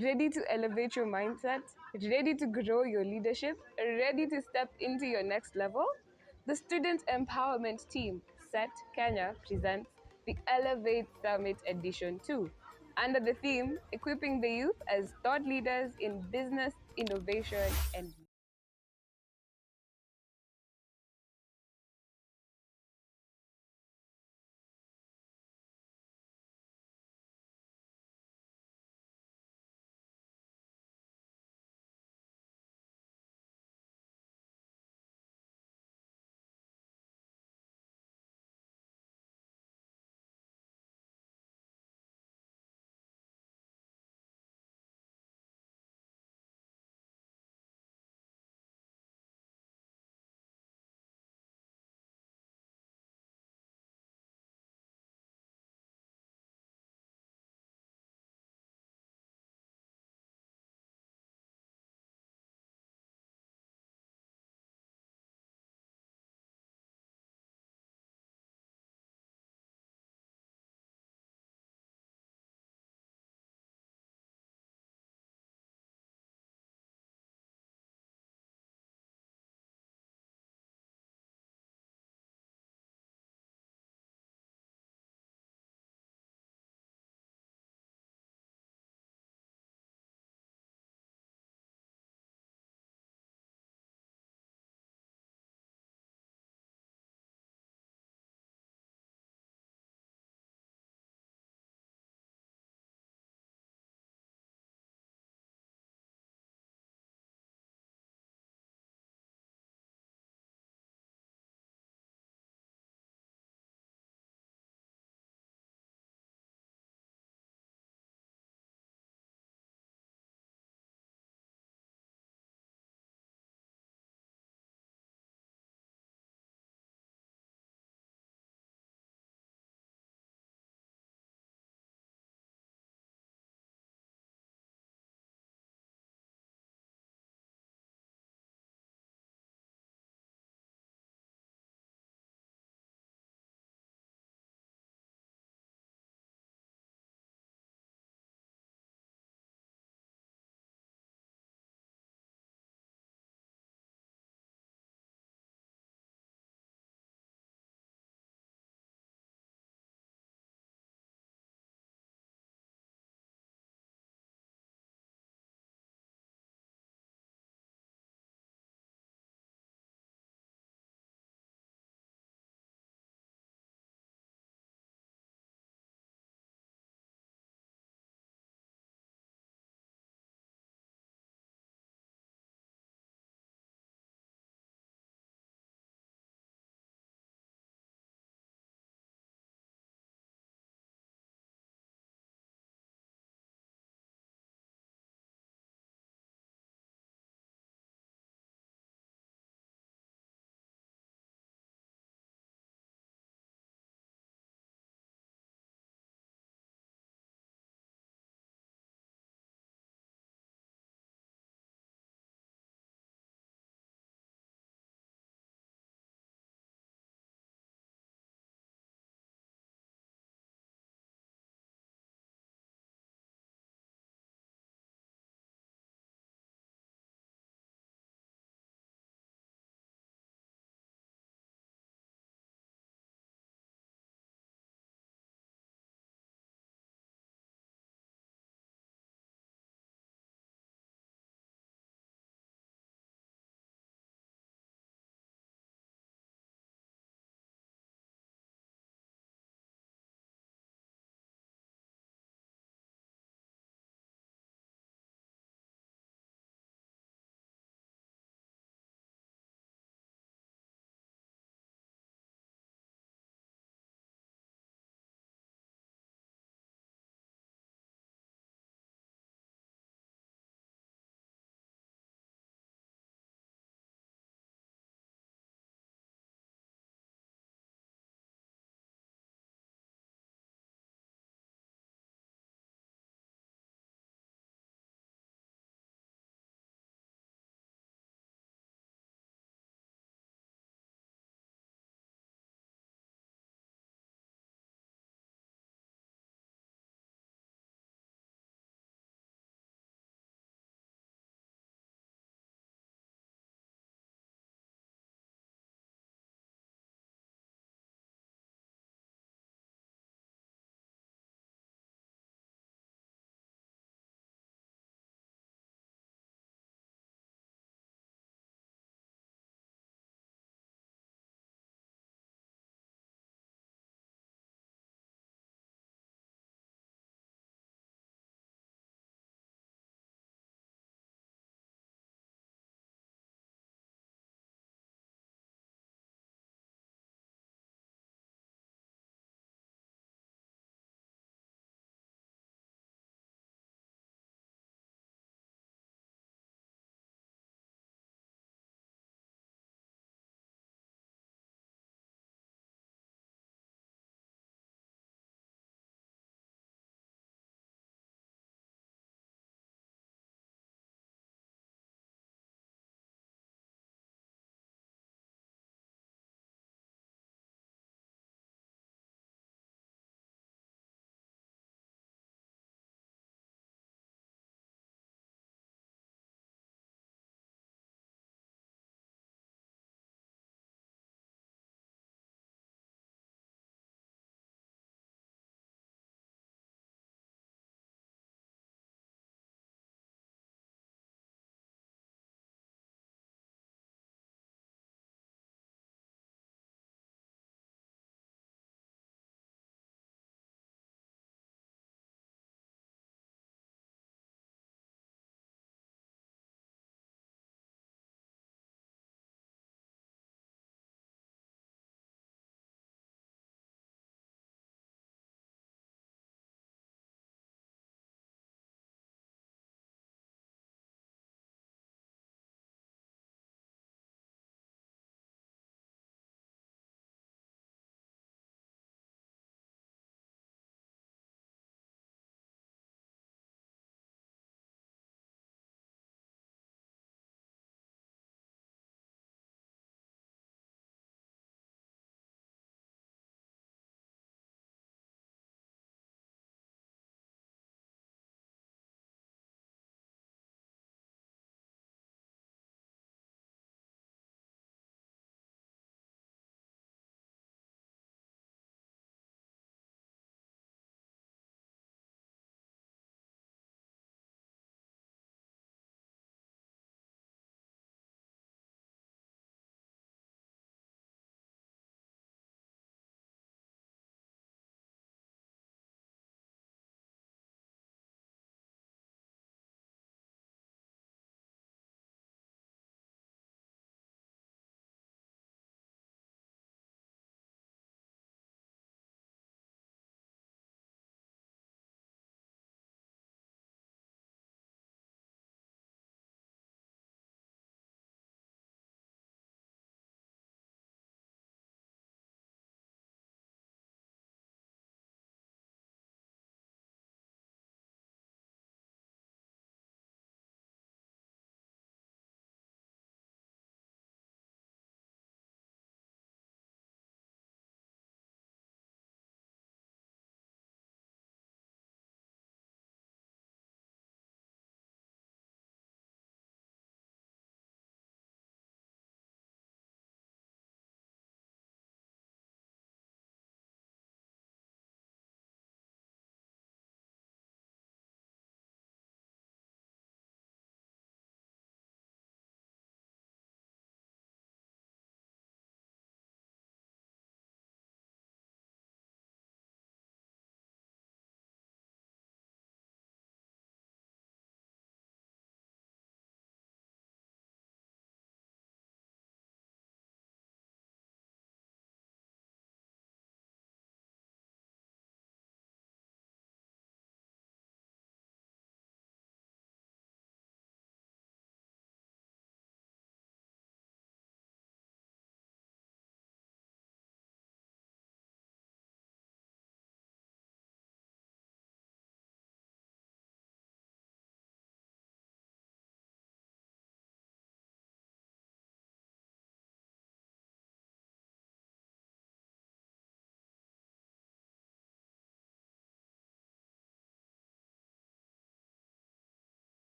Ready to elevate your mindset? Ready to grow your leadership? Ready to step into your next level? The Student Empowerment Team, SET Kenya, presents the Elevate Summit Edition 2 under the theme Equipping the Youth as Thought Leaders in Business, Innovation, and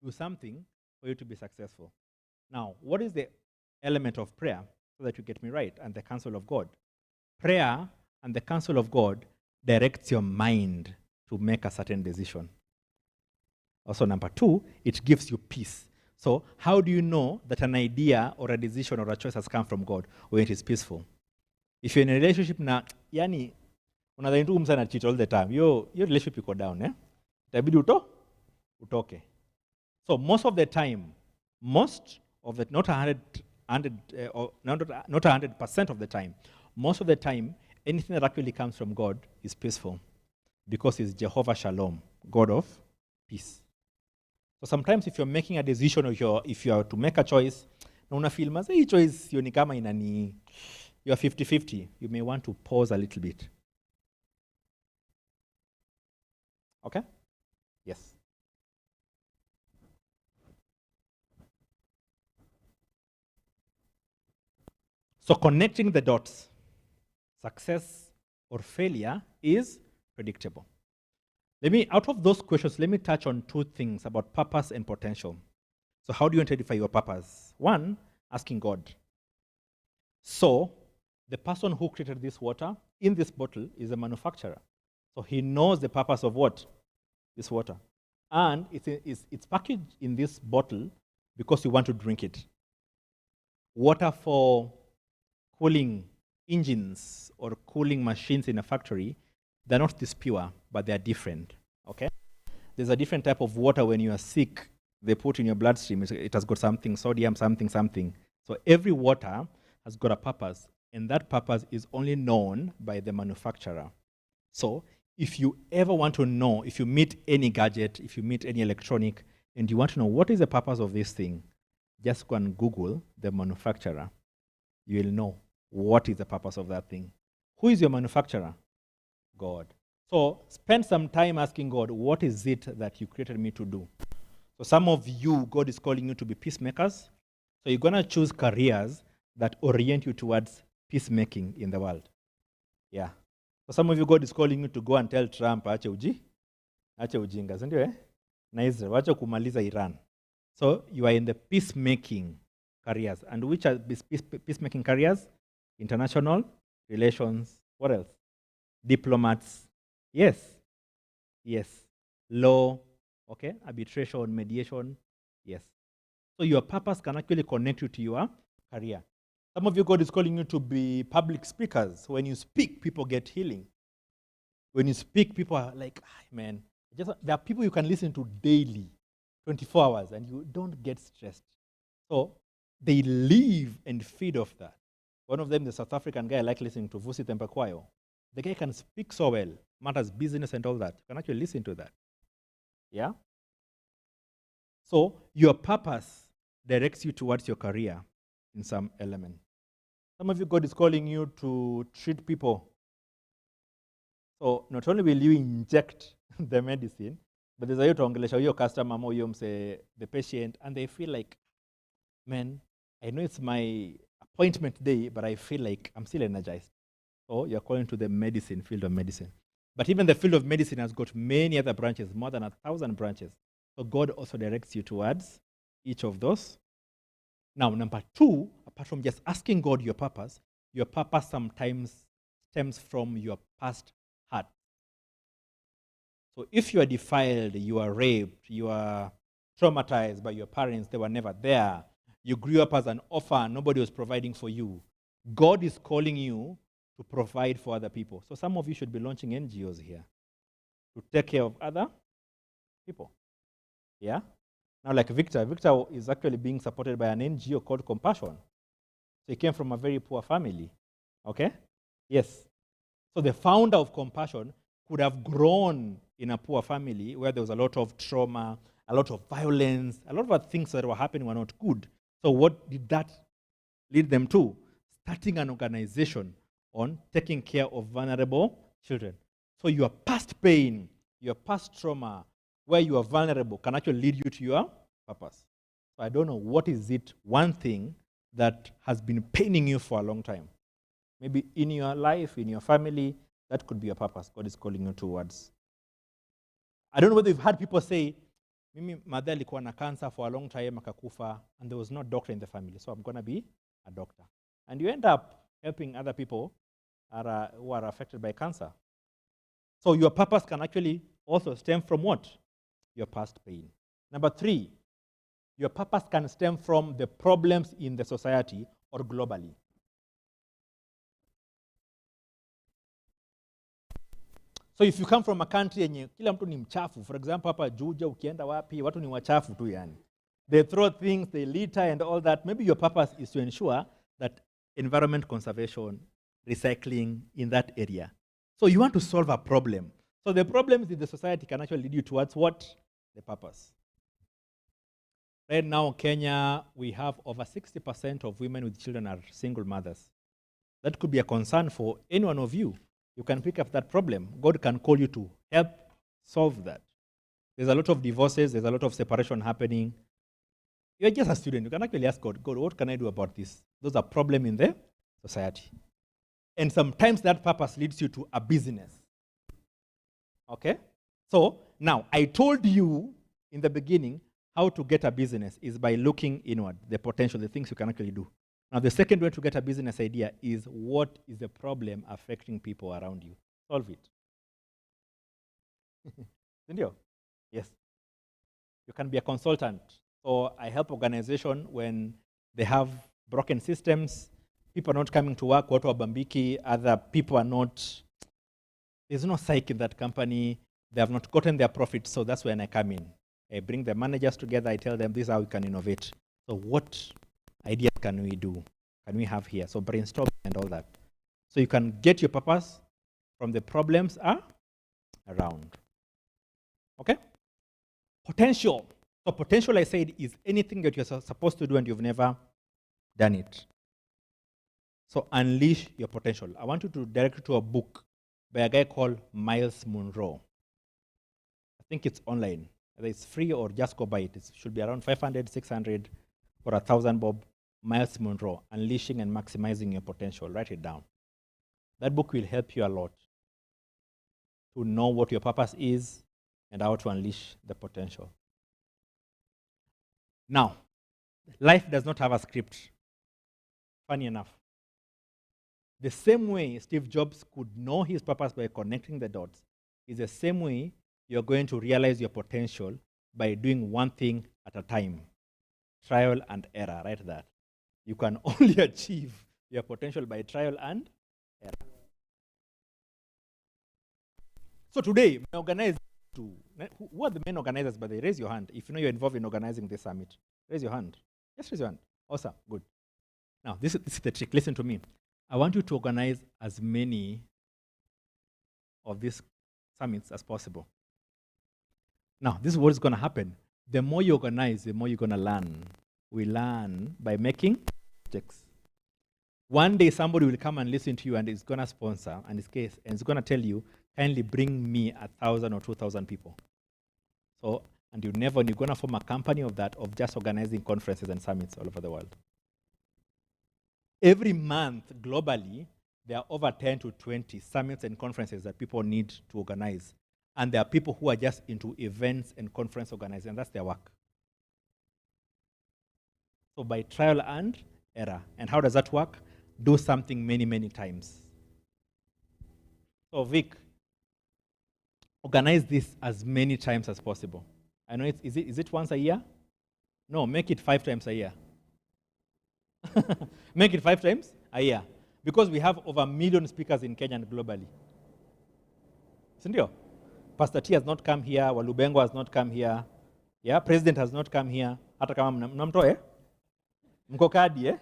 do something for you to be successful. Now, what is the element of prayer so that you get me right and the counsel of God? Prayer and the counsel of God directs your mind to make a certain decision. Also, number two, it gives you peace. So, how do you know that an idea or a decision or a choice has come from God when it is peaceful? If you're in a relationship na, yani, unadhani tu msa na cheat all the time, your relationship iko down, eh? Itabidi utoke. So most of the time, not 100% of the time, most of the time, anything that actually comes from God is peaceful because He's Jehovah Shalom, God of peace. So sometimes if you're making a decision or if you are to make a choice, na una feel mas hii choice yoni kama inani, you are 50-50, you may want to pause a little bit. Okay? Yes. So connecting the dots, success or failure is predictable. Out of those questions, let me touch on two things about purpose and potential. So how do you identify your purpose? One, asking God. So the person who created this water in this bottle is a manufacturer. So he knows the purpose of what? This water. And it's packaged in this bottle because you want to drink it. Water for cooling engines or cooling machines in a factory, they're not this pure, but they're different, okay? There's a different type of water when you are sick, they put in your bloodstream, it has got something, sodium, something. So every water has got a purpose, and that purpose is only known by the manufacturer. So if you ever want to know, if you meet any gadget, if you meet any electronic, and you want to know what is the purpose of this thing, just go and Google the manufacturer. You'll know what is the purpose of that thing. Who is your manufacturer? God. So spend some time asking God, what is it that you created me to do? So some of you, God is calling you to be peacemakers. So you're going to choose careers that orient you towards peacemaking in the world. Yeah. So some of you, God is calling you to go and tell Trump, ache ujinga, sindio eh? Na Israel, wacha kumaliza Iran. So you are in the peacemaking careers. And which are peacemaking careers? International relations. What else? Diplomats. Yes. Law. Okay. Arbitration, mediation. Yes. So your purpose can actually connect you to your career. Some of you, God is calling you to be public speakers. When you speak, people get healing. When you speak, people are like, man, there are people you can listen to daily, 24 hours, and you don't get stressed. So they live and feed off that. One of them, the South African guy I like listening to, Vusi Tempekwayo. The guy can speak so well, matters business and all that. You can actually listen to that. Yeah? So your purpose directs you towards your career in some element. Some of you, God is calling you to treat people. So not only will you inject the medicine, but there's a way to ongelesha your customer mo say the patient, and they feel like, man, I know it's my appointment day, but I feel like I'm still energized. So you're calling to the medicine, field of medicine. But even the field of medicine has got many other branches, more than 1,000 branches. So God also directs you towards each of those. Now, number two, apart from just asking God your purpose sometimes stems from your past hurt. So if you are defiled, you are raped, you are traumatized by your parents, they were never there, you grew up as an orphan, nobody was providing for you, God is calling you to provide for other people. So some of you should be launching NGOs here to take care of other people. Yeah? Now, like Victor is actually being supported by an NGO called Compassion. So he came from a very poor family. Okay? Yes. So the founder of Compassion could have grown in a poor family where there was a lot of trauma, a lot of violence, a lot of things that were happening were not good. So what did that lead them to? Starting an organization on taking care of vulnerable children. So your past pain, your past trauma, where you are vulnerable can actually lead you to your purpose. So I don't know, what is it, one thing that has been paining you for a long time? Maybe in your life, in your family, that could be your purpose God is calling you towards. I don't know whether you've heard people say, Mimi mother alikuwa na cancer for a long time akakufa, and there was no doctor in the family, so I'm going to be a doctor. And you end up helping other people who are affected by cancer. So your purpose can actually also stem from what? Your past pain. Number 3, your purpose can stem from the problems in the society or globally. So if you come from a country yenye kila mtu ni mchafu, for example hapa Juja ukienda wapi watu ni wachafu tu yani. They throw things, they litter and all that. Maybe your purpose is to ensure that environment conservation, recycling in that area. So you want to solve a problem. So the problems in the society can actually lead you towards what? The purpose. Right now, Kenya, we have over 60% of women with children are single mothers. That could be a concern for any one of you. You can pick up that problem. God can call you to help solve that. There's a lot of divorces, there's a lot of separation happening. You're just a student. You can actually ask God, God, what can I do about this? Those are problems in the society. And sometimes that purpose leads you to a business. Okay? So now, I told you in the beginning how to get a business is by looking inward, the potential, the things you can actually do. Now, the second way to get a business idea is what is the problem affecting people around you? Solve it. Yes. You can be a consultant. So I help organization when they have broken systems, people are not coming to work, watu wabambiki, other people are not, there's no psyche in that company, they have not gotten their profit, so that's when I come in. I bring the managers together, I tell them this is how we can innovate. So what ideas can we do? Can we have here? So brainstorm and all that. So you can get your purpose from the problems around. Okay? Potential. So potential, I said, is anything that you're supposed to do and you've never done it. So unleash your potential. I want you to direct you to a book by a guy called Miles Monroe. I think it's online. Either it's free or just go buy it. It should be around 500, 600 or 1,000 bob. Miles Monroe, Unleashing and Maximizing Your Potential. Write it down. That book will help you a lot to know what your purpose is and how to unleash the potential. Now, life does not have a script. Funny enough. The same way Steve Jobs could know his purpose by connecting the dots is the same way you're going to realize your potential by doing one thing at a time. Trial and error, right there. You can only achieve your potential by trial and error. So today, we organize who are the main organizers, by the way? Raise your hand. If you know you're involved in organizing this summit, raise your hand. Just raise your hand. Awesome, good. Now, this is the trick. Listen to me. I want you to organize as many of these summits as possible. Now, this is what is going to happen. The more you organize, the more you're going to learn. We learn by making mistakes. One day, somebody will come and listen to you and is going to sponsor, and it's going to tell you, kindly bring me 1,000 or 2,000 people. So, and you're going to form a company of that, of just organizing conferences and summits all over the world. Every month, globally, there are over 10 to 20 summits and conferences that people need to organize. And there are people who are just into events and conference organizing, and that's their work. So by trial and error. And how does that work? Do something many, many times. So Vic, organize this as many times as possible. I know is it once a year? No, make it 5 times a year. Make it 5 times a year. Because we have over 1 million speakers in Kenya and globally. Sindio? Pastor T has not come here, Walubengo has not come here. Yeah, President has not come here. Hata kama mnamtoe? Mkokadi,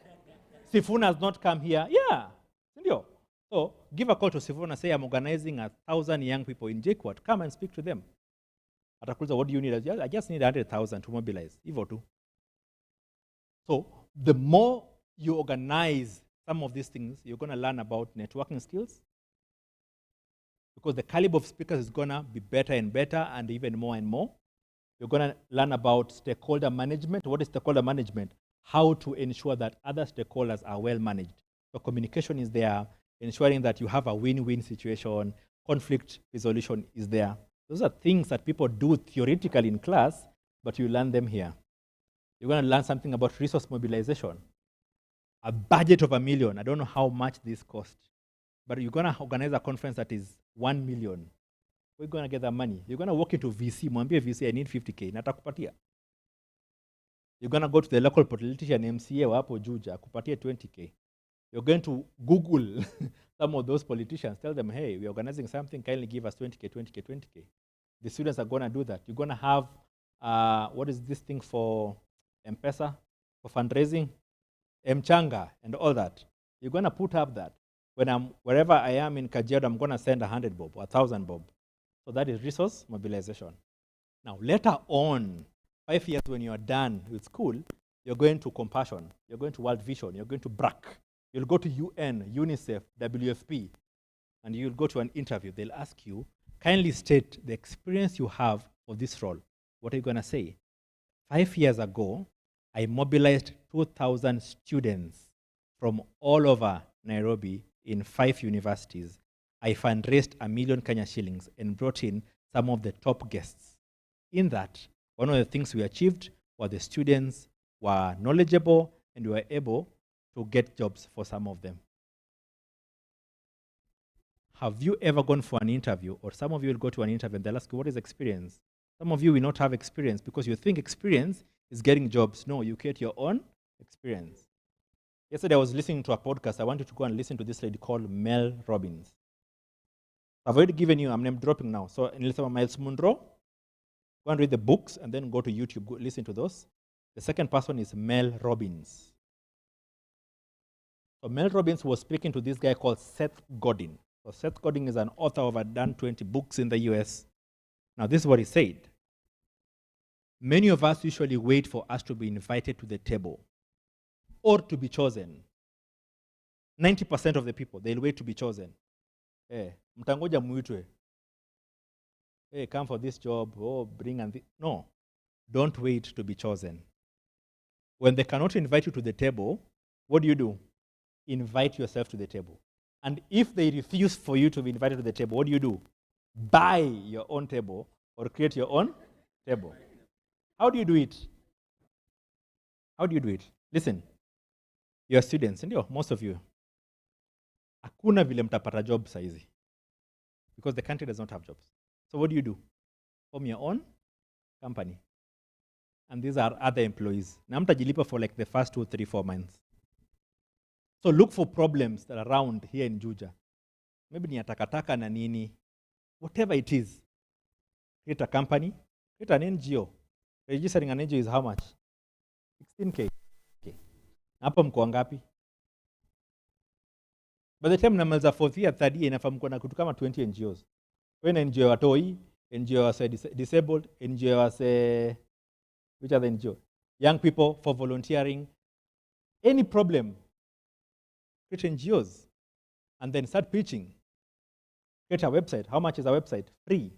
Sifuna has not come here. Yeah. Sindio? So give a call to Sifuna, say I'm organizing 1,000 young people in JKUAT. Come and speak to them. Atakuuliza, what do you need? I just need 100,000 to mobilize. Hivyo tu. So the more you organize some of these things, you're going to learn about networking skills, because the caliber of speakers is going to be better and better and even more and more. You're going to learn about stakeholder management. What is stakeholder management? How to ensure that other stakeholders are well managed. So communication is there, ensuring that you have a win-win situation, conflict resolution is there. Those are things that people do theoretically in class, but you learn them here. You're going to learn something about resource mobilization. A budget of $1 million. I don't know how much this costs, but you're going to organize a conference that is 1 million. We're going to get that money. You're going to walk into VC, mwambie VC, I need 50K, natakupatia. You're going to go to the local politician, MCA, wapo Juja, akupatie 20K. You're going to Google some of those politicians, tell them, hey, we're organizing something, kindly give us 20K, 20K, 20K. The students are going to do that. You're going to have, what is this thing for M-Pesa, for fundraising? Mchanga and all that. You're going to put up that. Wherever I am in Kajiado, I'm going to send 100 bob or 1,000 bob. So that is resource mobilization. Now, later on, 5 years when you're done with school, you're going to Compassion, you're going to World Vision, you're going to BRAC, you'll go to UN, UNICEF, WFP, and you'll go to an interview. They'll ask you, kindly state the experience you have for this role. What are you going to say? 5 years ago, I mobilized 2,000 students from all over Nairobi in 5 universities. I fundraised 1 million Kenya shillings and brought in some of the top guests. In that, one of the things we achieved was the students were knowledgeable and we were able to get jobs for some of them. Have you ever gone for an interview, or some of you will go to an interview and they'll ask you, what is experience? Some of you will not have experience because you think experience is getting jobs. No, you get your own experience. Yesterday I was listening to a podcast. I wanted to go and listen to this lady called Mel Robbins. I've already given you, I'm name dropping now. So nilisema Miles Monroe, go and read the books and then go to YouTube, go listen to those. The second person is Mel Robbins. So Mel Robbins was speaking to this guy called Seth Godin. So Seth Godin is an author of done 20 books in the US. Now this is what he said. Many of us usually wait for us to be invited to the table or to be chosen. 90% of the people, they'll wait to be chosen. Hey, mtangoja muitwe. Hey, come for this job. Oh, bring and no, don't wait to be chosen. When they cannot invite you to the table, what do? Invite yourself to the table. And if they refuse for you to be invited to the table, what do? Buy your own table or create your own table. How do you do it? How do you do it? Listen, you're students, and most of you. Hakuna vile mtapata job saizi. Because the country does not have jobs. So what do? Form your own company. And these are other employees. Na mtajilipa for like the first 2, 3, 4 months. So look for problems that are around here in Juja. Maybe ni takataka na nini. Whatever it is. Create a company. Create an NGO. Registering an NGO is how much? 16K. Okay. Hapo mko ngapi? By the time namaliza 4th year, 3rd year, inafaa mko na kitu kama 20 NGOs. When NGO watoi, NGO wase disabled, NGO wase, which are the NGO? Young people for volunteering. Any problem, create NGOs. And then start pitching. Create a website. How much is a website? Free.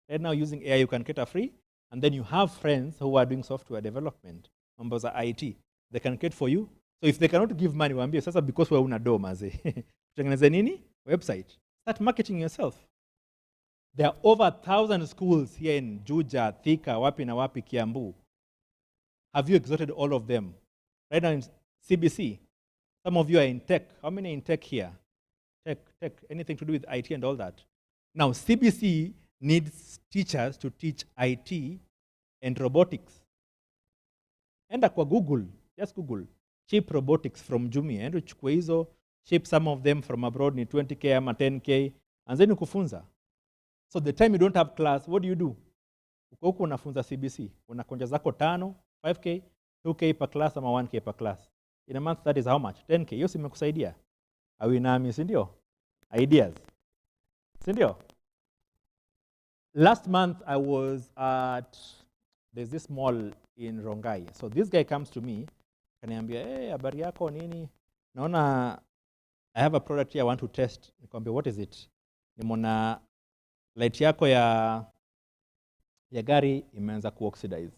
Right now using AI, you can create a free. And then you have friends who are doing software development. Members are IT. They can create for you. So if they cannot give money, waambie sasa because wewe una do maze. Tutengeneze nini? Website. Start marketing yourself. There are over 1,000 schools here in Juja, Thika, wapi na wapi, Kiambu. Have you exhausted all of them? Right now in CBC, some of you are in tech. How many are in tech here? Tech, anything to do with IT and all that. Now CBC needs teachers to teach IT and robotics. Enda kwa Google, just Google. Cheap robotics from Jumia. Endo chukue hizo, ship some of them from abroad ni 20K ama 10K. Anzeni kufunza. So the time you don't have class, what do? Uko huko unafunza CBC. Unakonja zako 5, 5K, 2K per class ama 1K per class. In a month that is how much? 10K. Hiyo si imekusaidia. Awinami, si ndio? Ideas. Si ndio? Last month I was at, there's this mall in Rongai. So this guy comes to me, kaniambia, hey, habari yako nini? Naona I have a product here I want to test. Nikamwambia, what is it? Nimeona light yako ya gari imeanza kuoxidize.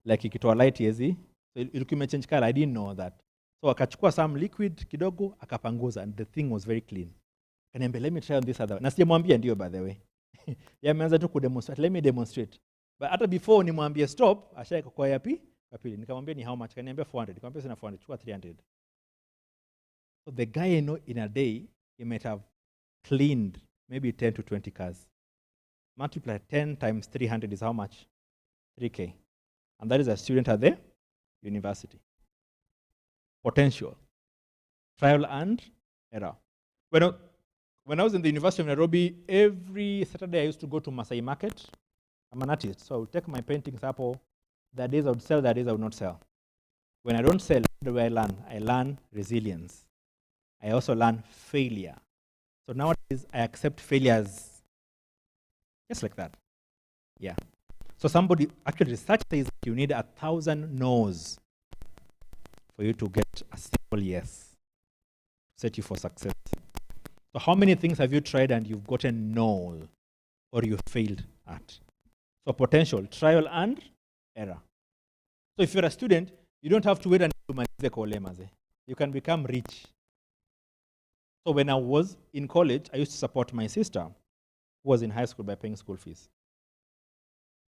Like ikitoa light hizi, so ilikuwa imechange color. I didn't know that. So akachukua some liquid kidogo akapanguza and the thing was very clean. Kaniambia, let me try on this other. Na sijamwambia ndio by the way. Yameanza tu kudemonstrate. Let me demonstrate. But hata before nimwambie stop, ashaika kwa yapi? Ya pili. Nikamwambia ni how much? Kaniambia 400. Nikamwambia sina 400, chukua 300. So the guy I know in a day, he might have cleaned maybe 10 to 20 cars. Multiply 10 times 300 is how much? 3K. And that is a student at the university. Potential. Trial and error. When I was in the University of Nairobi, every Saturday I used to go to Masai Market. I'm an artist, so I would take my paintings up. There are days I would sell, there are days I would not sell. When I don't sell, what do I learn? I learn resilience. I also learn failure. So nowadays, I accept failures just like that. Yeah. So somebody, actually research says that you need 1,000 no's for you to get a simple yes, set you for success. So how many things have you tried and you've gotten no or you failed at? So potential, trial and error. So if you're a student, you don't have to wait until umalize kolemaze. You can become rich. So when I was in college, I used to support my sister who was in high school by paying school fees.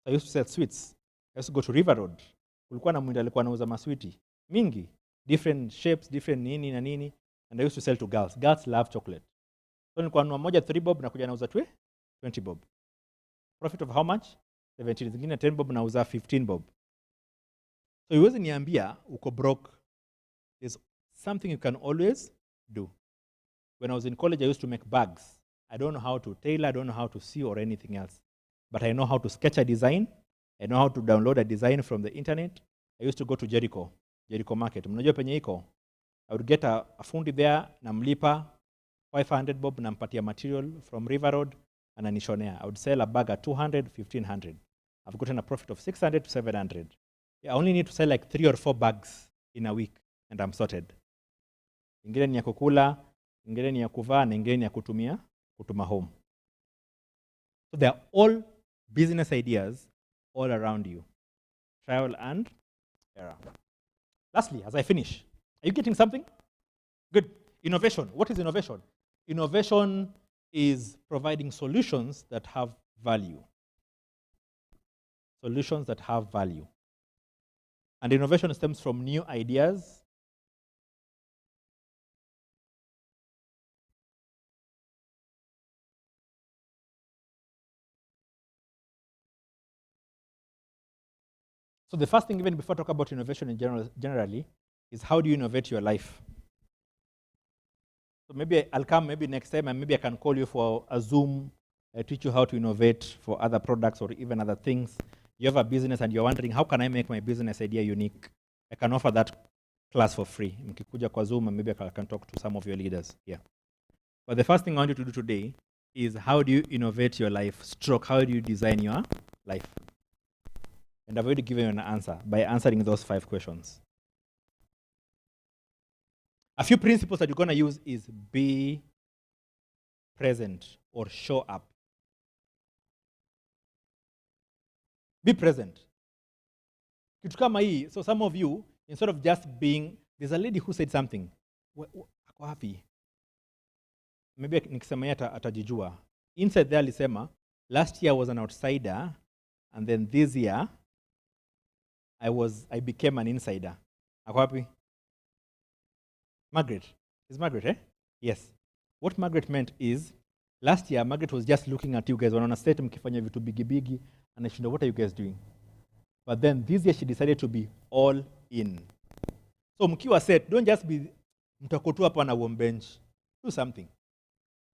I used to sell sweets. I used to go to River Road. Kulikuwa na mwindi alikuwa anauza maswiti mingi, different shapes, different nini na nini, and I used to sell to girls. Girls love chocolate. So nilikuwa nanunua moja 3 bob na kuja nauza 20 bob. Profit of how much? 17. Zingine 10 bob nauza 15 bob. So huwezi niambia uko broke. There's something you can always do. When I was in college, I used to make bags. I don't know how to tailor, I don't know how to sew or anything else. But I know how to sketch a design. I know how to download a design from the internet. I used to go to Jericho Market. Mnajua penye iko? I would get a fundi there, namlipa 500 bob, nampatia material from River Road, ananishonea. I would sell a bag at 200, 1,500. I've gotten a profit of 600 to 700. I only need to sell like 3 or 4 bags in a week, and I'm sorted. Ingine ni ya kukula, ingine ni ya kuvaa, na ingine ni ya kutuma home. So they are all business ideas all around you. Trial and error. Lastly, as I finish, are you getting something? Good. Innovation. What is innovation? Innovation is providing solutions that have value. Solutions that have value. And innovation stems from new ideas. So the first thing, even before I talk about innovation in generally, is how do you innovate your life? So maybe I'll come maybe next time, and maybe I can call you for a Zoom, teach you how to innovate for other products or even other things. You have a business and you're wondering, how can I make my business idea unique? I can offer that class for free. Mkikuja kwa Zoom, and maybe I can talk to some of your leaders here. But the first thing I want you to do today is how do you innovate your life, stroke, how do you design your life? And I've already given you an answer by answering those 5 questions. A few principles that you're going to use is be present or show up. Be present. Kitu kama hii, so some of you, instead of just being, there's a lady who said something. Ako happy. Maybe nikisema yeye atajijua. Inside there alisema, last year I was an outsider, and then this year I became an insider. Ako happy? Margaret. Is Margaret, eh? Yes. What Margaret meant is, last year Margaret was just looking at you guys on a set mkifanya vitu bigi, and she know what are you guys doing? But then this year she decided to be all in. So mkiwa set, don't just be mtakotu hapa na warm bench. Do something.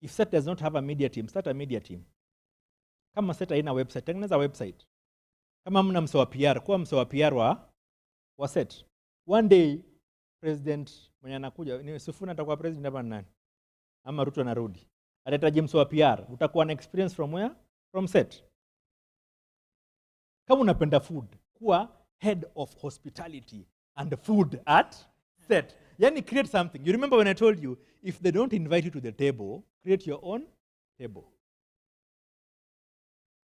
If set does not have a media team, start a media team. Kama set haina website, tengeneza website. Kama mna msewa PR, kuwa msewa PR wa set. One day, president mwenye anakuja, ni Sifuna atakuwa president hapa nani? Ama Ruto anarudi. Atahitaji msewa PR, utakuwa na experience from where? From set. Kama unapenda food, kuwa head of hospitality and food at set. Yani create something. You remember when I told you, if they don't invite you to the table, create your own table.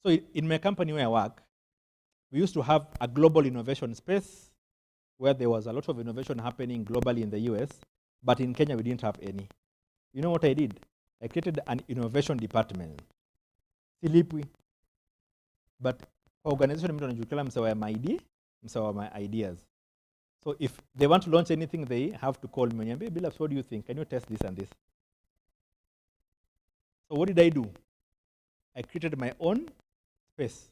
So in my company where I work, we used to have a global innovation space where there was a lot of innovation happening globally in the US, but in Kenya we didn't have any. You know what I did? I created an innovation department. Silipwi. But Organization mtu anajulikana msawa my ID, msawa my ideas. So if they want to launch anything, they have to call me. Billups, what do you think? Can you test this and this? So what did I do? I created my own space.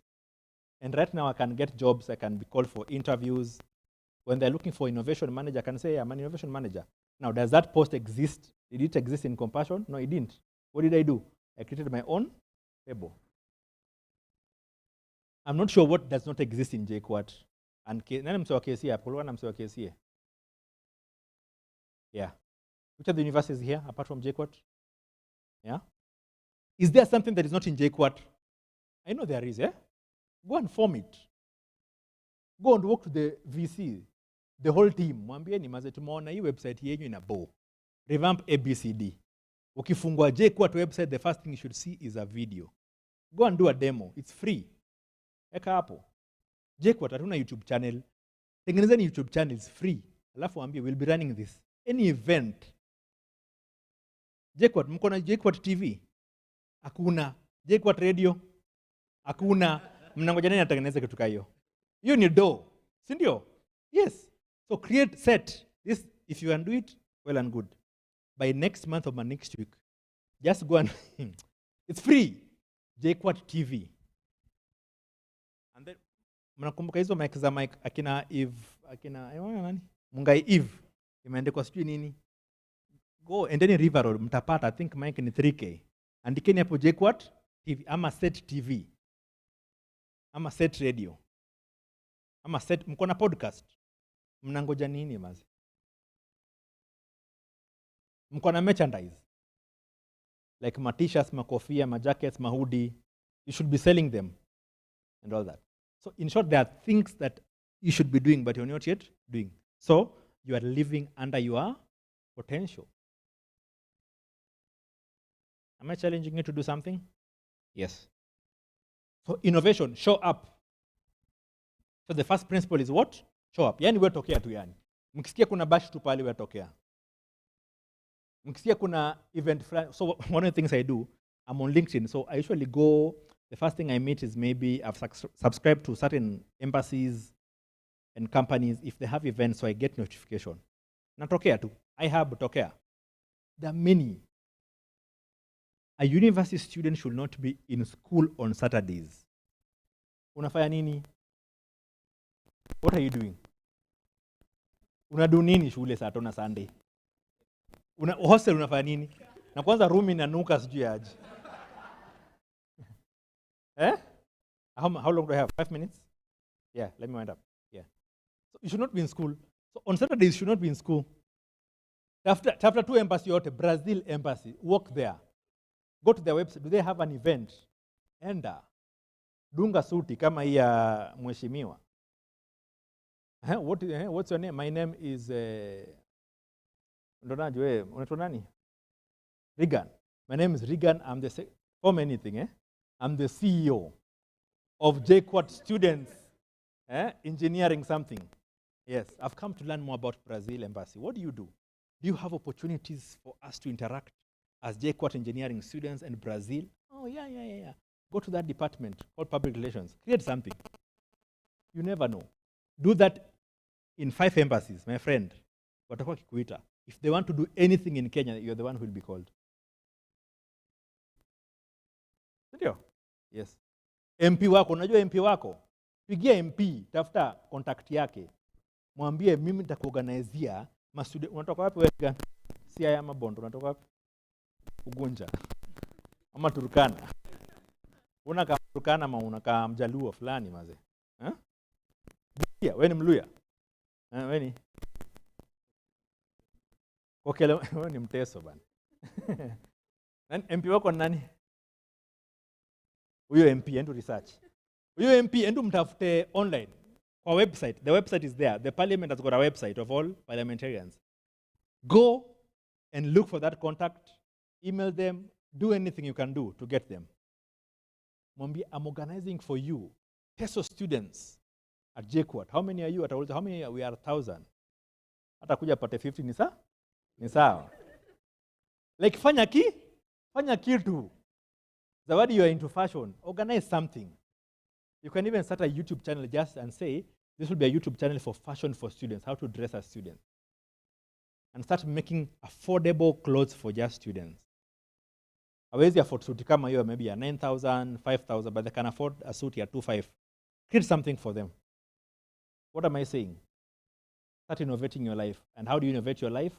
And right now I can get jobs, I can be called for interviews. When they're looking for innovation manager, I can say, I'm an innovation manager. Now, does that post exist? Did it exist in Compassion? No, it didn't. What did I do? I created my own table. I'm not sure what does not exist in JKUAT. And nani msewa KCA? Apolwana msewa KCA. Yeah. Which are the universities here apart from JKUAT? Yeah. Is there something that is not in JKUAT? I know there is, eh? Go and form it. Go and work to the VC, the whole team. Mwambieni maze tumeona hii website yenyu ina bow. Revamp ABCD. Ukifungua JKUAT website, the first thing you should see is a video. Go and do a demo. It's free. Eka hapo. JKUAT hatuna YouTube channel. Tengenezeni YouTube channel, it's free. Alafu ambie, we'll be running this. Any event. JKUAT, mko na JKUAT TV? Hakuna. JKUAT radio? Hakuna. Mnangoja nani atengeneze kitu hiyo? Hiyo ni do. Si ndio? Yes. So create set. This, if you can do it, well and good. By next month or next week, just go and it's free. JKUAT TV. And then mnakumbuka hizo mic za mic akina Eve, akina nani? Mungai Eve. Imeandikwa sijui nini. Go and then River Road mtapata, I think mic ni 3K. Andikeni hapo JKUAT TV ama Set TV. Ama Set Radio. Ama Set, mko na podcast. Mnangoja nini mazi? Mko na merchandise. Like ma t-shirts, ma kofia, ma jackets, ma hoodie. You should be selling them and all that. So in short, there are things that you should be doing, but you're not yet doing. So you are living under your potential. Am I challenging you to do something? Yes. So innovation, show up. So the first principle is what? Show up. Yani wewe tokea tu yani. Mkisikia kuna bash tu pale wewe tokea. Mkisikia kuna event. So one of the things I do, I'm on LinkedIn. So I usually go, the first thing I meet is maybe I've subscribed to certain embassies and companies if they have events, so I get notification. Natokea tu. I have tokea. There are many. A university student should not be in school on Saturdays. Unafanya nini? What are you doing? Unadu nini shule saa tano na Sunday? Hostel unafanya nini? Na kwanza room inanuka sijui aje. Eh? How long do I have? 5 minutes? Yeah, let me wind up. Yeah. So you should not be in school. So on Saturdays you should not be in school. After 2 embassy yote, Brazil embassy, walk there. Go to their website. Do they have an event? Enda. Dunga suti kama hii ya mheshimiwa. What's your name? My name is Ndonaje wewe? Unaitwa nani? Regan. My name is Regan. I'm the I'm the CEO of JKUAT students engineering something. Yes, I've come to learn more about Brazil embassy. What do? Do you have opportunities for us to interact as JKUAT engineering students in Brazil? Oh, yeah. Go to that department called public relations. Create something. You never know. Do that in 5 embassies, my friend. Watakuwa kikuita. If they want to do anything in Kenya, you're the one who will be called. Ndio? Yes. MP wako, unajua MP wako? Pigia MP, tafuta contact yake. Mwambie mimi nitakuorganizea mastudent. Unatoka wapi wewe? Siaya ama Bondo, unatoka wapi? Ugunja. Ama Turkana. Unakaa Turkana ama unakaa Mjaluo fulani maze. Eh? Busia, wewe ni Mluya? Wewe ni? Okay, wewe ni Mteso bana. MP wako nani? Huyo MP endo research. Huyo MP endo mtafute online kwa website. The website is there. The parliament has got a website of all parliamentarians. Go and look for that contact, email them, do anything you can do to get them. Mwambie, I'm organizing for you. TESO students at JKUAT. How many are you? How many are we? Are 1,000. Hata kuja pate 50 ni sawa. Like fanya kitu. Zawadi, you are into fashion. Organize something. You can even start a YouTube channel just and say, this will be a YouTube channel for fashion for students, how to dress as students. And start making affordable clothes for just students. Hawezi afford suit kama hiyo maybe a 9,000, 5,000, but they can afford a suit ya 2,500. Create something for them. What am I saying? Start innovating your life. And how do you innovate your life?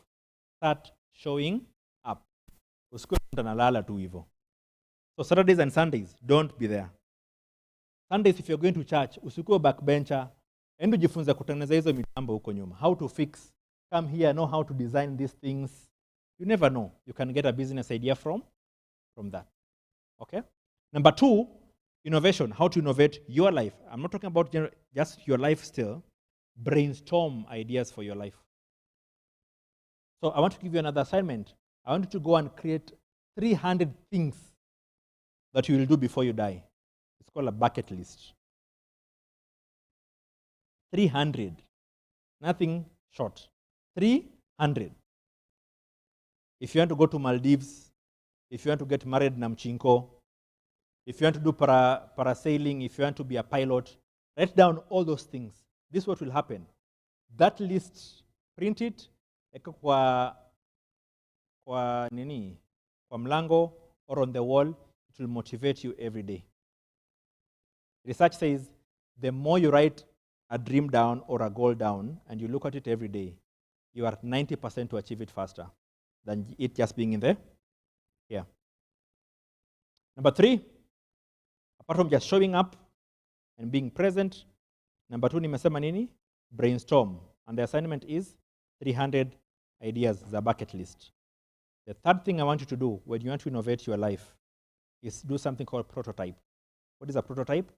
Start showing up. Usikue analala tu hivyo. So Saturdays and Sundays, don't be there. Sundays, if you're going to church, usikuwe backbencher. Endo jifunza kutengeneza hizo mitambo huko nyuma. How to fix. Come here, know how to design these things. You never know. You can get a business idea from that. Okay? Number 2, innovation. How to innovate your life. I'm not talking about just your life still. Brainstorm ideas for your life. So I want to give you another assignment. I want you to go and create 300 things that you will do before you die. It's called a bucket list. 300. Nothing short. 300. If you want to go to Maldives, if you want to get married na mchinko, if you want to do parasailing, if you want to be a pilot, write down all those things. This is what will happen. That list, print it, eka kwa mlango or on the wall. It will motivate you every day. Research says the more you write a dream down or a goal down and you look at it every day, you are 90% to achieve it faster than it just being in there. Yeah. Number 3, apart from just showing up and being present, number 2 nimesema nini? Brainstorm. And the assignment is 300 ideas, the bucket list. The third thing I want you to do when you want to innovate your life is do something called prototype. What is a prototype?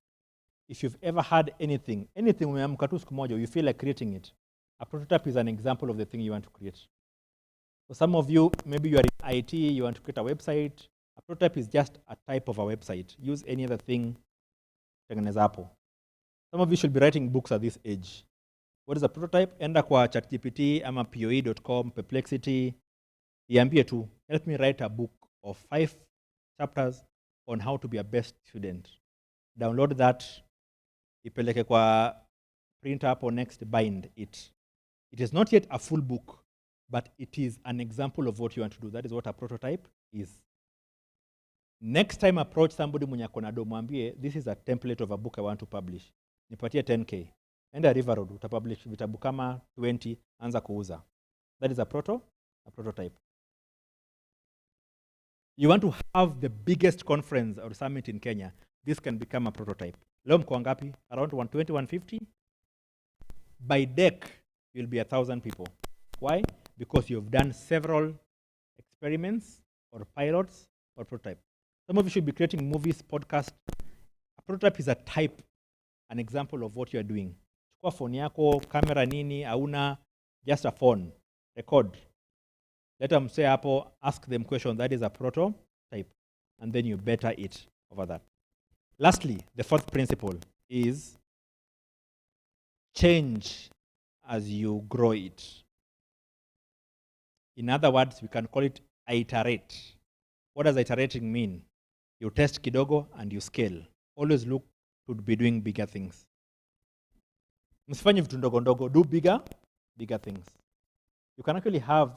If you've ever had anything umeamka tu siku moja, you feel like creating it. A prototype is an example of the thing you want to create. For some of you, maybe you are in IT, you want to create a website. A prototype is just a type of a website. Use any other thing. Tengeneza hapo. Some of you should be writing books at this age. What is a prototype? Enda kwa ChatGPT ama POE.com, Perplexity. Iambie tu, help me write a book of 5 chapters on how to be a best student. Download that, ipeleke kwa printer hapo, next bind it. It is not yet a full book, but it is an example of what you want to do. That is what a prototype is. Next time approach somebody mwenye ako na do, mwambie, this is a template of a book I want to publish. Nipatie 10K. Enda River Road, utapublish vitabu kama 20, anza kuuza. That is a prototype. You want to have the biggest conference or summit in Kenya, this can become a prototype. Leo mko ngapi? Around 120, 150? By deck, you'll be 1,000 people. Why? Because you've done several experiments or pilots or prototype. Some of you should be creating movies, podcasts. A prototype is a type, an example of what you are doing. Chukua phone yako, camera nini, hauna, just a phone. Record. Let them say hapo, ask them question. That is a prototype. And then you better it over that. Lastly, the 4th principle is change as you grow it. In other words, we can call it iterate. What does iterating mean? You test kidogo and you scale. Always look to be doing bigger things. Msifanye vitu ndogo ndogo, do bigger things. You can actually have,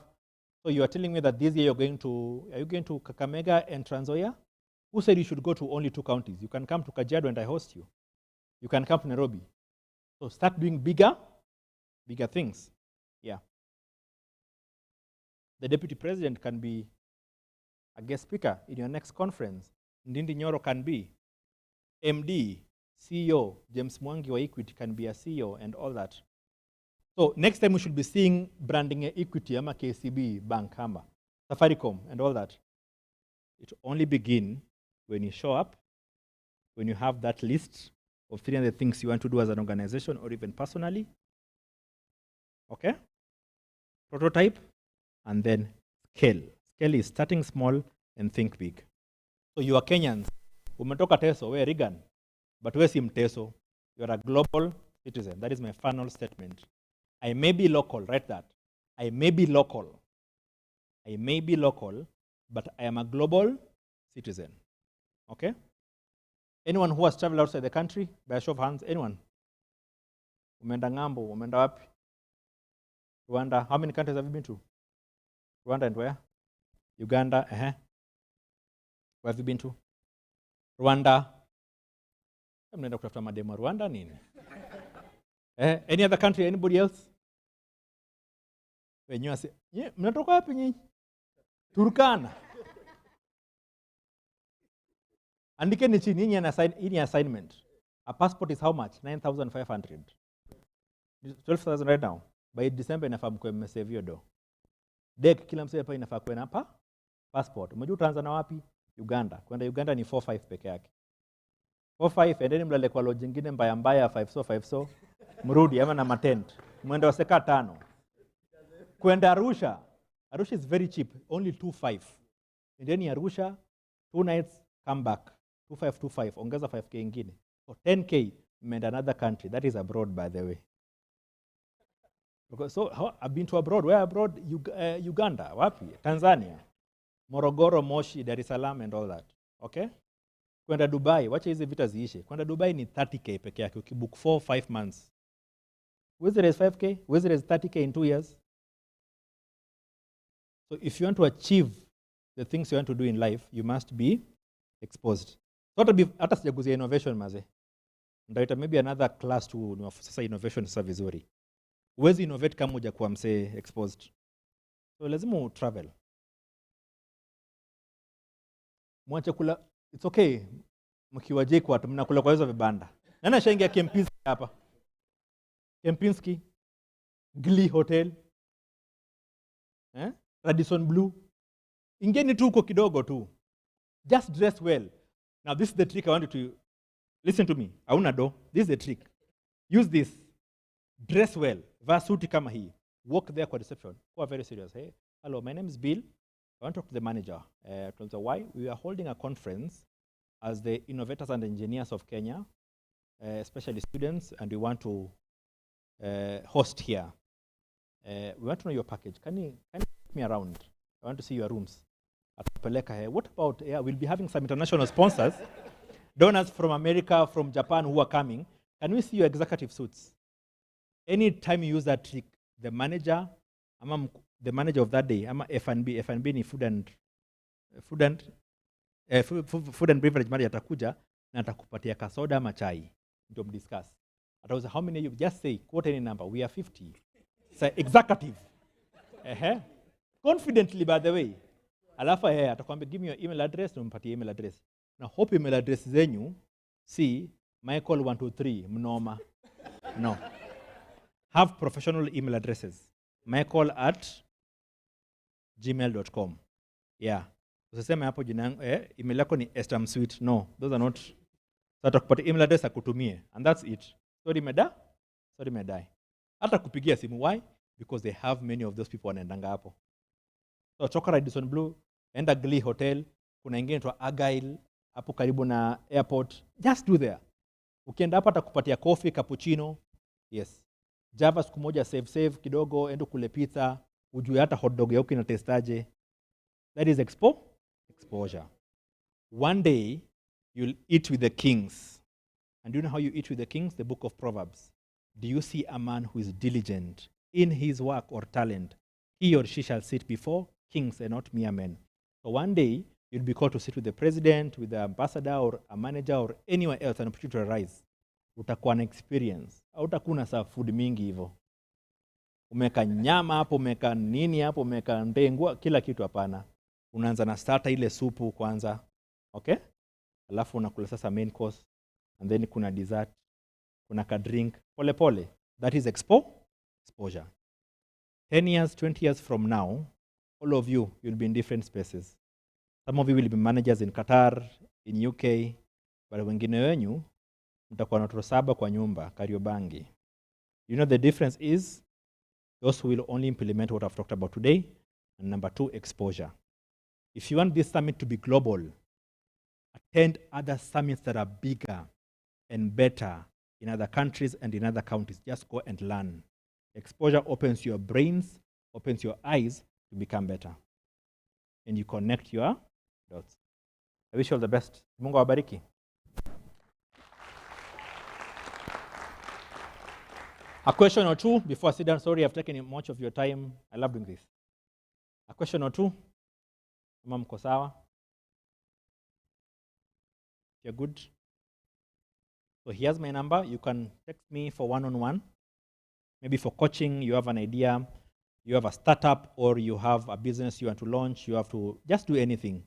so you are telling me that this year are you going to Kakamega and Trans Nzoia? Who said you should go to only 2 counties? You can come to Kajiado and I host you. You can come to Nairobi. So start doing bigger things. Yeah. The deputy president can be a guest speaker in your next conference. Ndindi Nyoro can be. MD, CEO, James Mwangi wa Equity can be a CEO and all that. So next time we should be seeing branding Equity, ama KCB, Bank, Hamba, Safaricom and all that. It only begin when you show up, when you have that list of 300 things you want to do as an organization or even personally. Okay? Prototype and then scale. Scale is starting small and think big. So you are Kenyans. Umetoka Teso, we Regan. But we si Mteso. You are a global citizen. That is my final statement. I may be local, write that. I may be local, but I am a global citizen. Okay? Anyone who has traveled outside the country, by a show of hands, anyone? Umeenda ng'ambo, umeenda wapi? Rwanda. How many countries have you been to? Rwanda and where? Uganda. Where have you been to? Rwanda. Mnaenda kutafuta mademu wa Rwanda nini? Any other country? Anybody else? Wenyewe mnatoka wapi nyinyi? Turkana. Andikeni chini, hii assignment. A passport is how much? 9,500. 12,000 right now. By December inafaa mkwe mmesave hiyo do. Dek kila msee hapa inafaa kuwe na hapa passport. Umejua utaanza na wapi? Uganda. Kwenda Uganda ni 4-5 peke yake. 4-5 endeni mlale kwa lodge nyingine mbaya mbaya 5 so. Mrudi ama na matent. Mwende waseka 5. Kwenda Arusha. Arusha is very cheap, only 2,500. Endeni Arusha 2 nights, come back. 2,525, ongeza 5k ingine. So 10k mmeenda another country. That is abroad, by the way. So I've been to abroad. Where abroad? Uganda. Wapi? Tanzania. Morogoro, Moshi, Dar es Salaam and all that. Okay? Kwenda Dubai, wacha hizi vita ziishe. Kwenda Dubai ni 30k peke yake. Ukibook 4-5 months. Whether it is 5k, whether it is 30k in 2 years. So if you want to achieve the things you want to do in life, you must be exposed. So hata sijaguzia innovation maze. Ndaita maybe another class to sasa innovation sasa vizuri. Huwezi innovate kama hujakuwa msee exposed. So lazima travel. Mwache kula, it's okay. Mkiwa JKUAT mnakula kwa hizo vibanda. Nani ashaingia Kempinski hapa? Kempinski, Glee Hotel, Radisson Blue. Ingeni tu huko kidogo tu. Just dress well. Now this is the trick I want you to listen to me. Hauna do. This is the trick. Use this. Dress well. Vaa suti kama hii. Walk there kwa reception. Who are very serious. Hey, hello, my name is Bill. I want to talk to the manager. Why? We are holding a conference as the innovators and engineers of Kenya, especially students, and we want to host here. We want to know your package. Can you take me around? I want to see your rooms. What about, we'll be having some international sponsors, donors from America, from Japan who are coming. Can we see your executive suits? Anytime you use that trick, the manager of that day, F&B ni food and beverage manager atakuja na atakupatia kasoda ama chai. Ndio discuss. Atauza how many you just say quote any number. We are 50. Say executive. Confidently, by the way. Alafu atakwambia give me your email address na umpatie email address. Na hope email address zenyu si Michael123 mnoma. No. Have professional email addresses. michael@gmail.com. Yeah. Usiseme hapo jina yangu email yako ni estamsweet. No, those are not. So atakupatia email address akutumie and that's it. Story medai. Hata kupigia simu. Why? Because they have many of those people wanaendanga hapo. So choka Radisson Blue, enda Glee Hotel, kuna ingine inaitwa Argyle hapo karibu na airport. Just do there. Ukienda hapa atakupatia coffee, cappuccino. Yes. Java siku moja save kidogo, endo kule pizza, ujue hata hot dog yako ina testaje. That is exposure. One day you'll eat with the kings. And do you know how you eat with the kings? The book of Proverbs. Do you see a man who is diligent in his work or talent? He or she shall sit before kings and not mere men. So one day you'll be called to sit with the president, with the ambassador or a manager or anyone else, an opportunity to arise. Utakuwa na experience. Hautakuna saa food mingi hivyo. Umeka nyama hapo, umeka nini hapo, umeka ndengwa, kila kitu hapana. Unaanza na starter ile supu kwanza. Okay? Alafu unakula sasa main course. And then kuna dessert. Kuna ka drink. Pole pole. That is exposure. 10 years, 20 years from now, all of you, you'll be in different spaces. Some of you will be managers in Qatar, in UK, but wengine wenyu, mtakuwa na watoto 7 kwa nyumba, Kariobangi. You know the difference is, those who will only implement what I've talked about today, and number 2, exposure. If you want this summit to be global, attend other summits that are bigger and better in other countries and in other counties. Just go and learn. Exposure opens your brains, opens your eyes to become better. And you connect your dots. I wish you all the best. Mungu awabariki. A question or two before I sit down. Sorry, I've taken much of your time. I love doing this. A question or two. Kama mko sawa? If you're good. So here's my number. You can text me for one-on-one. Maybe for coaching, you have an idea, you have a startup, or you have a business you want to launch. You have to just do anything.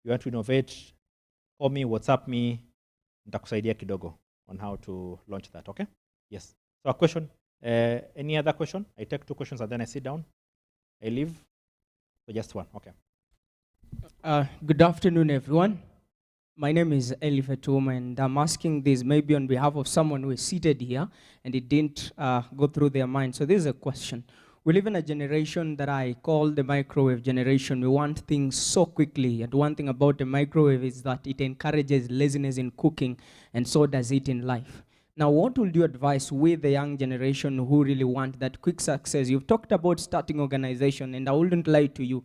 You want to innovate, call me, WhatsApp me, nitakusaidia kidogo on how to launch that, okay? Yes. So a question, any other question? I take 2 questions and then I sit down. I leave. So just one, okay. Good afternoon, everyone. My name is Eli Fetum, and I'm asking this maybe on behalf of someone who is seated here and it didn't go through their mind. So this is a question. We live in a generation that I call the microwave generation. We want things so quickly. And one thing about a microwave is that it encourages laziness in cooking, and so does it in life. Now, what would you advise with the young generation who really want that quick success? You've talked about starting organization, and I wouldn't lie to you.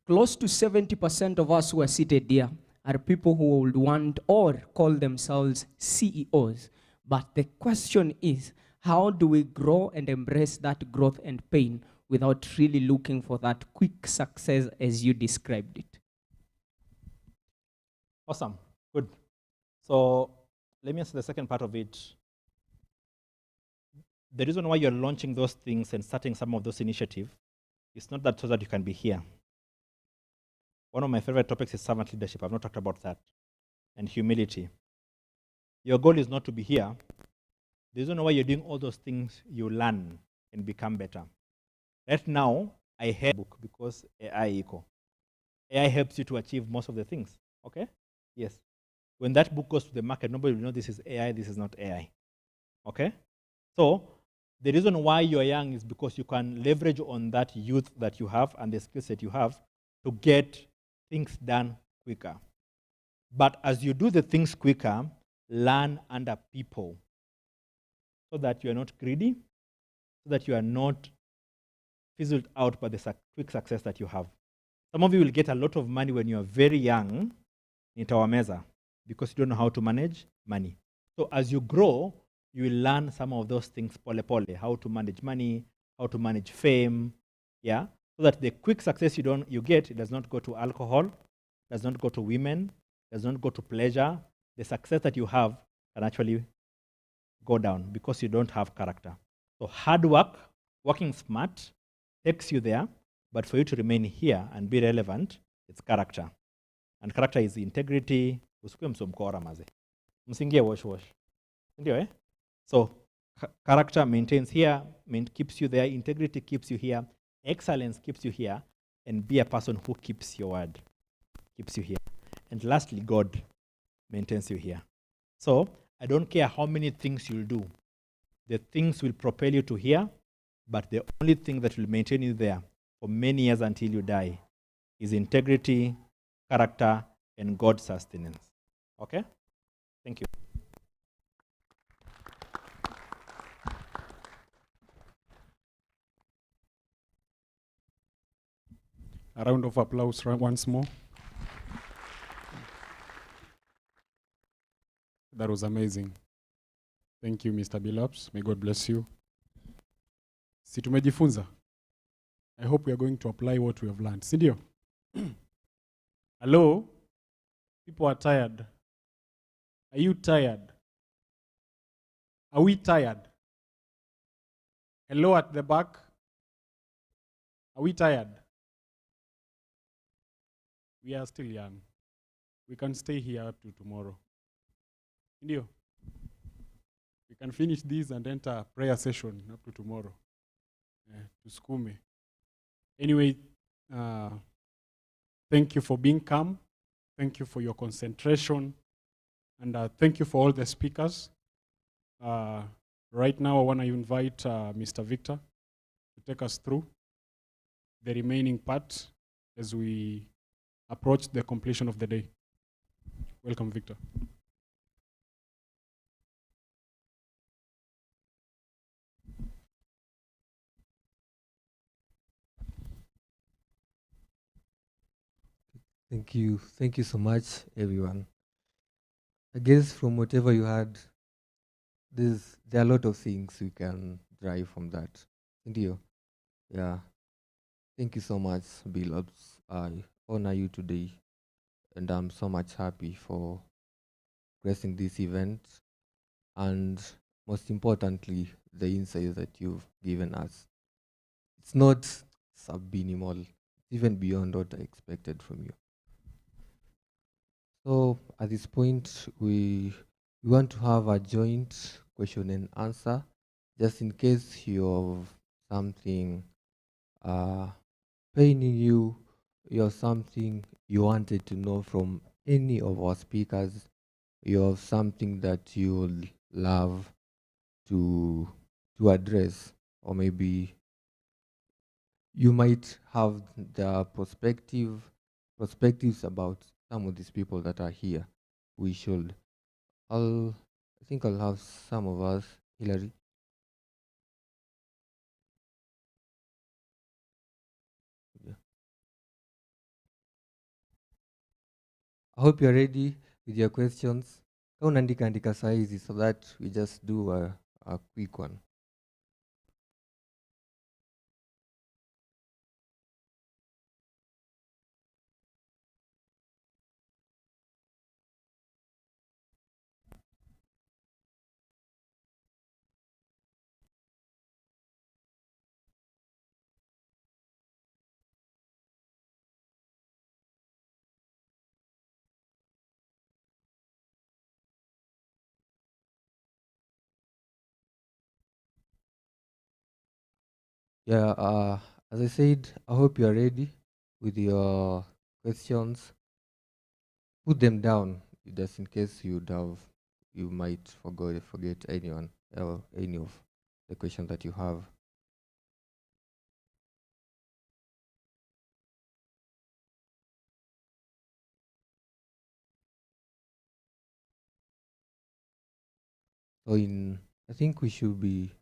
Close to 70% of us who are seated here are people who would want or call themselves CEOs. But the question is, how do we grow and embrace that growth and pain without really looking for that quick success as you described it? Awesome, good. So let me answer the second part of it. The reason why you're launching those things and starting some of those initiatives is not that so that you can be here. One of my favorite topics is servant leadership. I've not talked about that. And humility. Your goal is not to be here. The reason why you're doing all those things, you learn and become better. Right now, I hate book because AI equal. AI helps you to achieve most of the things. Okay? Yes. When that book goes to the market, nobody will know this is AI, this is not AI. Okay? So the reason why you're young is because you can leverage on that youth that you have and the skill set you have to get things done quicker. But as you do the things quicker, learn under people so that you are not greedy, so that you are not fizzled out by the quick success that you have. Some of you will get a lot of money when you are very young in Tawameza because you don't know how to manage money. So as you grow, you will learn some of those things pole pole, how to manage money, how to manage fame, yeah, so that the quick success you get, it does not go to alcohol, does not go to women, does not go to pleasure. The success that you have can actually go down because you don't have character. So hard work, working smart, takes you there, but for you to remain here and be relevant, it's character. And character is integrity. Usikue msomkora maze. Msingie wash. Ndio eh? So character maintains here, keeps you there, integrity keeps you here, excellence keeps you here, and be a person who keeps your word, keeps you here. And lastly, God maintains you here. So I don't care how many things you'll do. The things will propel you to here, but the only thing that will maintain you there for many years until you die is integrity, character, and God's sustenance. Okay? Thank you. A round of applause once more. That was amazing. Thank you, Mr. Billups. May God bless you. Si tumejifunza. I hope we are going to apply what we have learned. Sindio? Hello? People are tired. Are you tired? Are we tired? Hello at the back? Are we tired? We are still young. We can stay here up to tomorrow. Indio? We can finish this and enter a prayer session up to tomorrow. To Skume. Anyway, thank you for being calm. Thank you for your concentration. And thank you for all the speakers. Right now, I want to invite Mr. Victor to take us through the remaining part as we approach the completion of the day. Welcome, Victor. Thank you. Thank you so much, everyone. I guess from whatever you had, there are a lot of things we can derive from that. Ndio. Yeah. Thank you so much, Bill. I honor you today, and I'm so much happy for gracing this event, and most importantly, the insights that you've given us. It's not subminimal, it's even beyond what I expected from you. So at this point, we want to have a joint question and answer, just in case you have something uh, paining you, you have something you wanted to know from any of our speakers, you have something that you would love to address, or maybe you might have the perspectives about some of these people that are here. We should. I think I'll have some of us, Hillary. Yeah. I hope you're ready with your questions. Kama unaandika andika saa hizi so that we just do a quick one. Yeah, as I said, I hope you're ready with your questions. Put them down just in case you might forget anyone or any of the questions that you have. So I think we should be.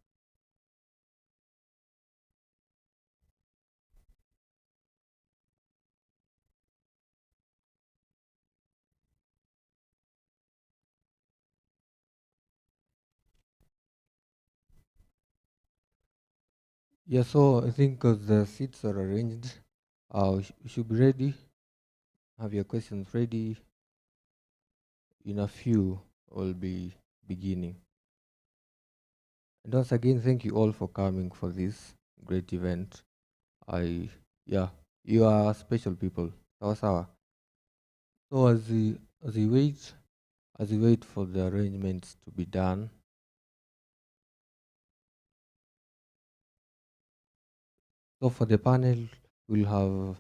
Yeah, so I think because the seats are arranged, we should be ready. Have your questions ready. In a few, we'll be beginning. And once again, thank you all for coming for this great event. Yeah, you are special people. Sawa sawa. So as we wait for the arrangements to be done, so for the panel, we'll have.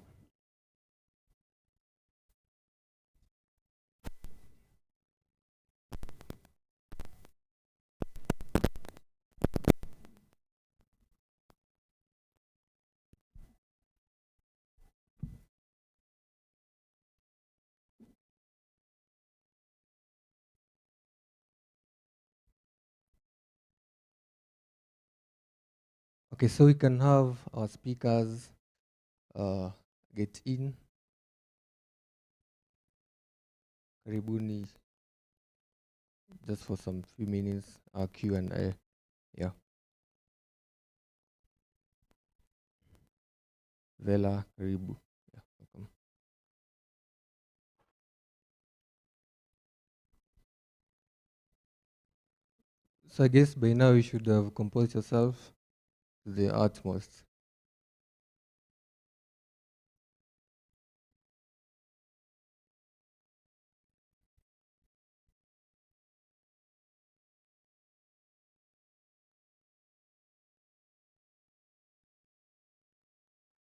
Okay, so we can have our speakers get in. Karibuni, just for some few minutes, our Q&A. Yeah. Vela, karibu. Yeah, welcome. So I guess by now you should have composed yourself to the utmost.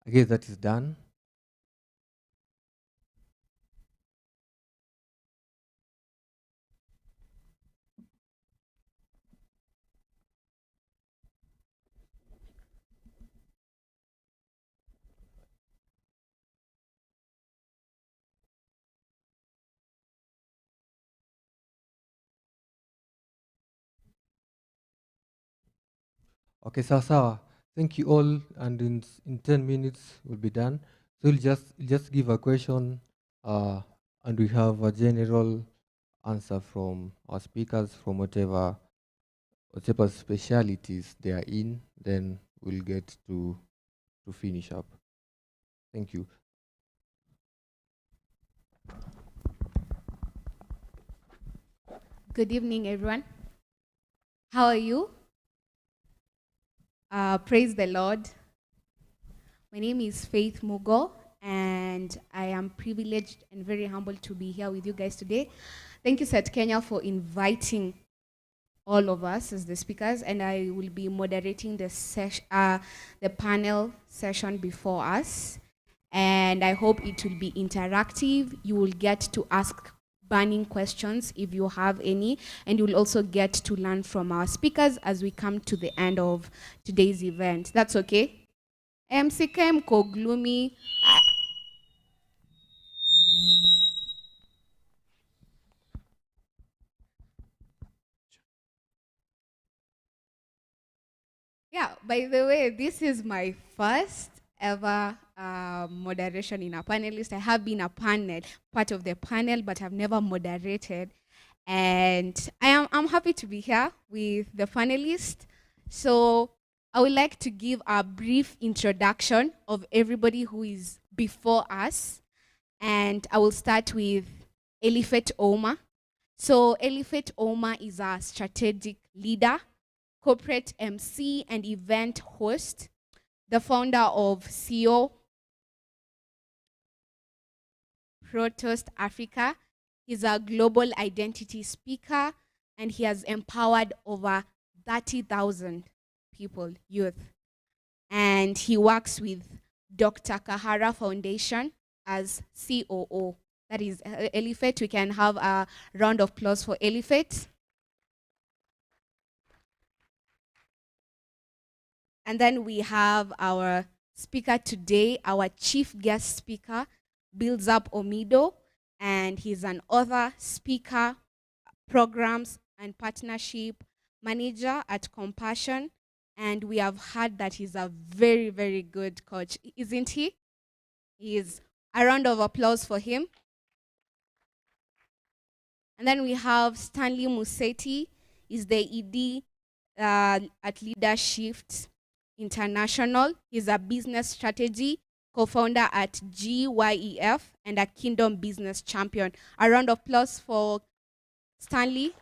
I guess that is done. Okay, sawa. Thank you all, and in 10 minutes we'll be done. So we'll just give a question, and we have a general answer from our speakers from whatever whatever specialities they are in, then we'll get to finish up. Thank you. Good evening, everyone. How are you? Praise the Lord. My name is Faith Mugo, and I am privileged and very humbled to be here with you guys today. Thank you, Set Kenya, for inviting all of us as the speakers, and I will be moderating the panel session before us. And I hope it will be interactive. You will get to ask burning questions if you have any, and you'll also get to learn from our speakers as we come to the end of today's event. That's okay? MCK mko gloomy. Yeah, by the way, this is my first ever moderation in a panelist. I have been part of the panel, but I've never moderated. And I'm happy to be here with the panelists. So I would like to give a brief introduction of everybody who is before us. And I will start with Elifet Oma. So Elifet Oma is a strategic leader, corporate MC and event host, the founder of CEO Protost Africa. He's a global identity speaker, and he has empowered over 30,000 people, youth. And he works with Dr. Kahara Foundation as COO. That is Elifet. We can have a round of applause for Elifet. And then we have our speaker today, our chief guest speaker, Builds Up Omido, and he's an author, speaker, programs and partnership manager at Compassion. And we have heard that he's a very, very good coach, isn't he? He is. A round of applause for him. And then we have Stanley Museti, is the ED at Leadership International. He's a business strategy co-founder at GYEF and a Kingdom Business Champion. A round of applause for Stanley.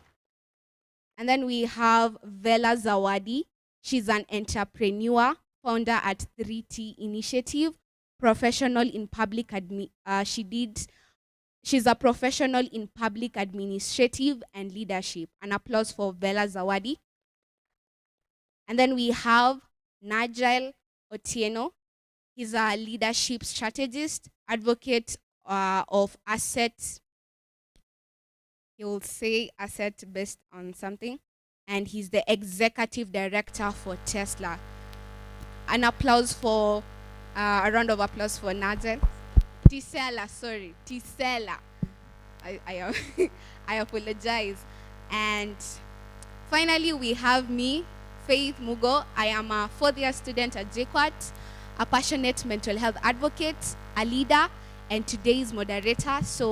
And then we have Vela Zawadi. She's an entrepreneur, founder at 3T Initiative, professional in public she's a professional in public administrative and leadership. An applause for Vela Zawadi. And then we have Nigel Otieno. He's a leadership strategist, advocate of assets. He will say asset based on something. And he's the executive director for Tesla. An applause for, a round of applause for Nigel. Tisela, sorry, Tisela. I apologize. And finally, we have me, Faith Mugo. I am a fourth-year student at JKUAT, a passionate mental health advocate, a leader, and today's moderator. So